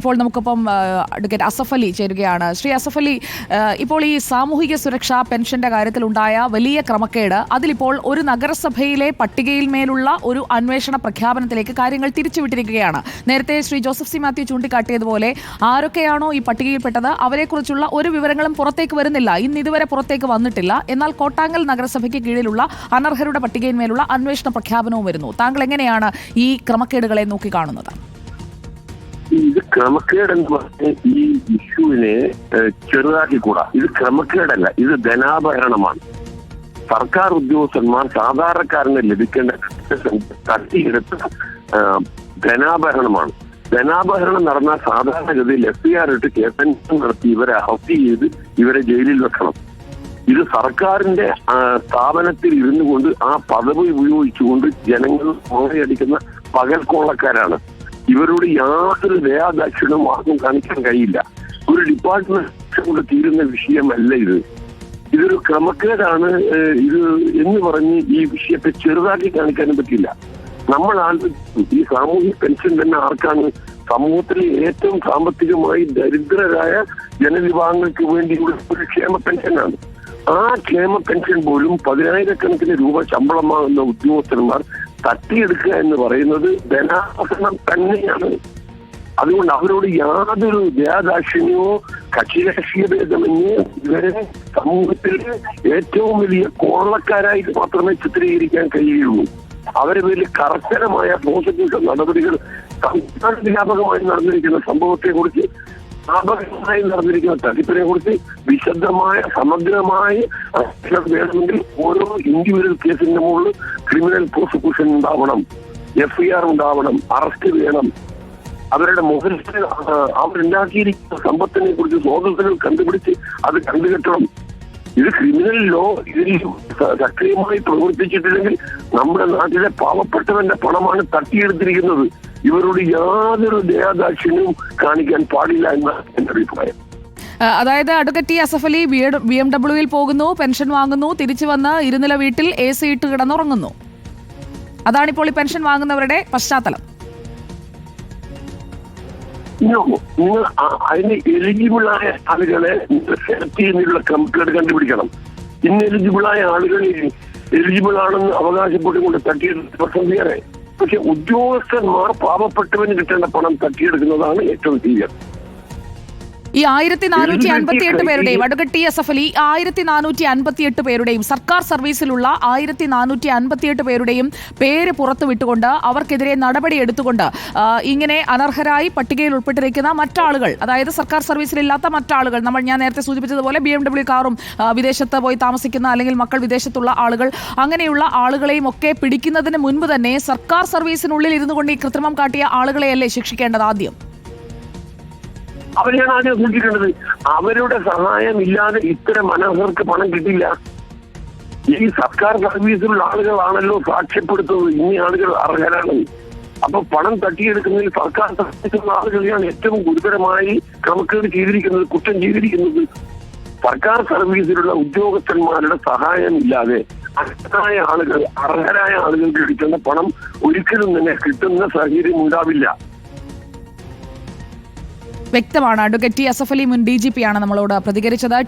ഇപ്പോൾ നമുക്കിപ്പം അഡ്വക്കേറ്റ് അസഫ് അലി ചേരുകയാണ്. ശ്രീ അസഫ് അലി, ഇപ്പോൾ ഈ സാമൂഹിക സുരക്ഷാ പെൻഷന്റെ കാര്യത്തിലുണ്ടായ വലിയ ക്രമക്കേട്, അതിലിപ്പോൾ ഒരു നഗരസഭയിലെ പട്ടികയിൽ മേലുള്ള ഒരു അന്വേഷണ പ്രഖ്യാപനത്തിലേക്ക് കാര്യങ്ങൾ തിരിച്ചുവിട്ടിരിക്കുകയാണ്. നേരത്തെ ശ്രീ ജോസഫ് സി മാത്യു ചൂണ്ടിക്കാട്ടിയതുപോലെ ആരൊക്കെയാണോ ഈ പട്ടികയിൽപ്പെട്ടത് അവരെക്കുറിച്ചുള്ള ഒരു വിവരങ്ങളും പുറത്തേക്ക് വരുന്നില്ല. ഇതുവരെ പുറത്തേക്ക് വന്നിട്ടില്ല. എന്നാൽ കോട്ടാങ്ങൽ നഗരസഭയ്ക്ക് കീഴിലുള്ള അനർഹരുടെ പട്ടികയിന്മേലുള്ള അന്വേഷണ പ്രഖ്യാപനവും വരുന്നു. താങ്കൾ എങ്ങനെയാണ് ഈ ക്രമക്കേടുകളെ നോക്കിക്കാണുന്നത്? ഇത് ക്രമക്കേടെന്ന് പറഞ്ഞ് ഈ ഇഷ്യൂവിനെ ചെറുതാക്കിക്കൂടാ. ഇത് ക്രമക്കേടല്ല, ഇത് ധനാപഹരണമാണ്. സർക്കാർ ഉദ്യോഗസ്ഥന്മാർ സാധാരണക്കാരന് ലഭിക്കേണ്ട തട്ടിയെടുത്ത ധനാപഹരണമാണ്. ധനാപഹരണം നടന്ന സാധാരണഗതിയിൽ FIR ഇട്ട് കേസന്വേഷണം നടത്തി ഇവരെ അറസ്റ്റ് ചെയ്ത് ഇവരെ ജയിലിൽ വെക്കണം. ഇത് സർക്കാരിന്റെ സ്ഥാപനത്തിൽ ഇരുന്നു കൊണ്ട് ആ പദവി ഉപയോഗിച്ചുകൊണ്ട് ജനങ്ങൾ മോഹയടിക്കുന്ന പകൽ കൊള്ളക്കാരാണ്. ഇവരോട് യാതൊരു ദയാദാക്ഷിണ്യവും ആർക്കും കാണിക്കാൻ കഴിയില്ല. ഒരു ഡിപ്പാർട്ട്മെന്റ് കൊണ്ട് തീരുന്ന വിഷയമല്ല ഇത്. ഇതൊരു ക്രമക്കേടാണ് ഇത് എന്ന് പറഞ്ഞ് ഈ വിഷയത്തെ ചെറുതാക്കി കാണിക്കാനും പറ്റില്ല. നമ്മൾ ഈ സാമൂഹ്യ പെൻഷൻ തന്നെ ആർക്കാണ്? സമൂഹത്തിലെ ഏറ്റവും സാമ്പത്തികമായി ദരിദ്രരായ ജനവിഭാഗങ്ങൾക്ക് വേണ്ടിയുള്ള ഒരു ക്ഷേമ പെൻഷനാണ്. ആ ക്ഷേമ പെൻഷൻ പോലും 10,000 രൂപ ശമ്പളമാകുന്ന ഉദ്യോഗസ്ഥന്മാർ തട്ടിയെടുക്കുക എന്ന് പറയുന്നത് ധനാപഹരണം തന്നെയാണ്. അതുകൊണ്ട് അവരോട് യാതൊരു ദയാദാക്ഷിണ്യമോ കക്ഷി രാഷ്ട്രീയ ഭേദമന്യേ ഇവരെ സമൂഹത്തിൽ ഏറ്റവും വലിയ കൊള്ളക്കാരായിട്ട് മാത്രമേ ചിത്രീകരിക്കാൻ കഴിയുള്ളൂ. അവരെ പേരിൽ കർശനമായ പ്രോസിക്യൂഷൻ നടപടികൾ സംസ്ഥാന വ്യാപകമായി നടന്നിരിക്കുന്ന സംഭവത്തെ കുറിച്ച് വ്യാപകമായി നടന്നിരിക്കുന്ന തട്ടിപ്പിനെ കുറിച്ച് വിശദമായ സമഗ്രമായ വേണമെങ്കിൽ ഓരോ ഇൻഡിവിജ്വൽ കേസിന്റെ മുകളിൽ ക്രിമിനൽ പ്രോസിക്യൂഷൻ ഉണ്ടാവണം, FIR ഉണ്ടാവണം, അറസ്റ്റ് വേണം. അവരുടെ മുഖത്തിൽ അവരുണ്ടാക്കിയിരിക്കുന്ന സമ്പത്തിനെ കുറിച്ച് സ്വാതന്ത്ര്യങ്ങൾ കണ്ടുപിടിച്ച് അത് കണ്ടുകെട്ടണം. ഇത് ക്രിമിനൽ ലോ ഇതിൽ സക്രിയമായി പ്രവർത്തിച്ചിട്ടില്ലെങ്കിൽ നമ്മുടെ നാട്ടിലെ പാവപ്പെട്ടവന്റെ പണമാണ് തട്ടിയെടുത്തിരിക്കുന്നത്. ഇവരോട് യാതൊരു ദയാദാക്ഷിണ്യവും കാണിക്കാൻ പാടില്ല എന്നാണ് എന്റെ അഭിപ്രായം. അതായത് അഡ്വക്കേറ്റ് അസഫ് അലി BMW പോകുന്നു, പെൻഷൻ വാങ്ങുന്നു, തിരിച്ചു വന്ന് ഇരുനില വീട്ടിൽ AC ഇട്ട് കിടന്നുറങ്ങുന്നു. അതാണിപ്പോൾ ഈ പെൻഷൻ വാങ്ങുന്നവരുടെ പശ്ചാത്തലം. നിങ്ങൾ അതിന് എലിജിബിളായ ആളുകളെ സെലക്ട് ചെയ്യുന്നതിനുള്ള ക്രമക്കേട് കണ്ടുപിടിക്കണം. ഇന്ന് എലിജിബിളായ ആളുകൾ എലിജിബിൾ ആണെന്ന് അവകാശപ്പെട്ടുകൊണ്ട് തട്ടിയെടുത്ത് പക്ഷെ ഉദ്യോഗസ്ഥന്മാർ പാവപ്പെട്ടവന് കിട്ടേണ്ട പണം തട്ടിയെടുക്കുന്നതാണ് ഏറ്റവും സീരിയസ്. ഈ 1458 പേരുടെയും അഡ്വക്കേറ്റ് അസഫ് അലി 1458 പേരുടെയും സർക്കാർ സർവീസിലുള്ള 1458 പേരുടെയും പേര് പുറത്തു വിട്ടുകൊണ്ട് അവർക്കെതിരെ നടപടി എടുത്തുകൊണ്ട് ഇങ്ങനെ അനർഹരായി പട്ടികയിൽ ഉൾപ്പെട്ടിരിക്കുന്ന മറ്റാളുകൾ, അതായത് സർക്കാർ സർവീസിലില്ലാത്ത മറ്റാളുകൾ, ഞാൻ നേരത്തെ സൂചിപ്പിച്ചതുപോലെ BMW കാറും വിദേശത്ത് പോയി താമസിക്കുന്ന അല്ലെങ്കിൽ മക്കൾ വിദേശത്തുള്ള ആളുകൾ, അങ്ങനെയുള്ള ആളുകളെയും ഒക്കെ പിടിക്കുന്നതിന് മുൻപ് തന്നെ സർക്കാർ സർവീസിനുള്ളിൽ ഇരുന്നു കൊണ്ട് ഈ കൃത്രിമം കാട്ടിയ ആളുകളെയല്ലേ ശിക്ഷിക്കേണ്ടത്? ആദ്യം അവരെയാണ് ആദ്യം സൂക്ഷിക്കേണ്ടത്. അവരുടെ സഹായം ഇല്ലാതെ ഇത്തരം അനർഹർക്ക് പണം കിട്ടില്ല. ഈ സർക്കാർ സർവീസിലുള്ള ആളുകളാണല്ലോ സാക്ഷ്യപ്പെടുത്തുന്നത് ഇനി ആളുകൾ അർഹരാണ്. അപ്പൊ പണം തട്ടിയെടുക്കുന്നതിൽ സർക്കാർ സർവീസിലുള്ള ആളുകളെയാണ് ഏറ്റവും ഗുരുതരമായി ക്രമക്കേട് ചെയ്തിരിക്കുന്നത്, കുറ്റം ചെയ്തിരിക്കുന്നത്. സർക്കാർ സർവീസിലുള്ള ഉദ്യോഗസ്ഥന്മാരുടെ സഹായം ഇല്ലാതെ അർഹരായ ആളുകൾക്ക് കിട്ടുന്ന പണം ഒരിക്കലും തന്നെ കിട്ടുന്ന സാഹചര്യം ഉണ്ടാവില്ല. വ്യക്തമാണ്. അഡ്വക്കേറ്റ് അസഫ് അലി മുൻ DGP ആണ് നമ്മളോട് പ്രതികരിച്ചത്.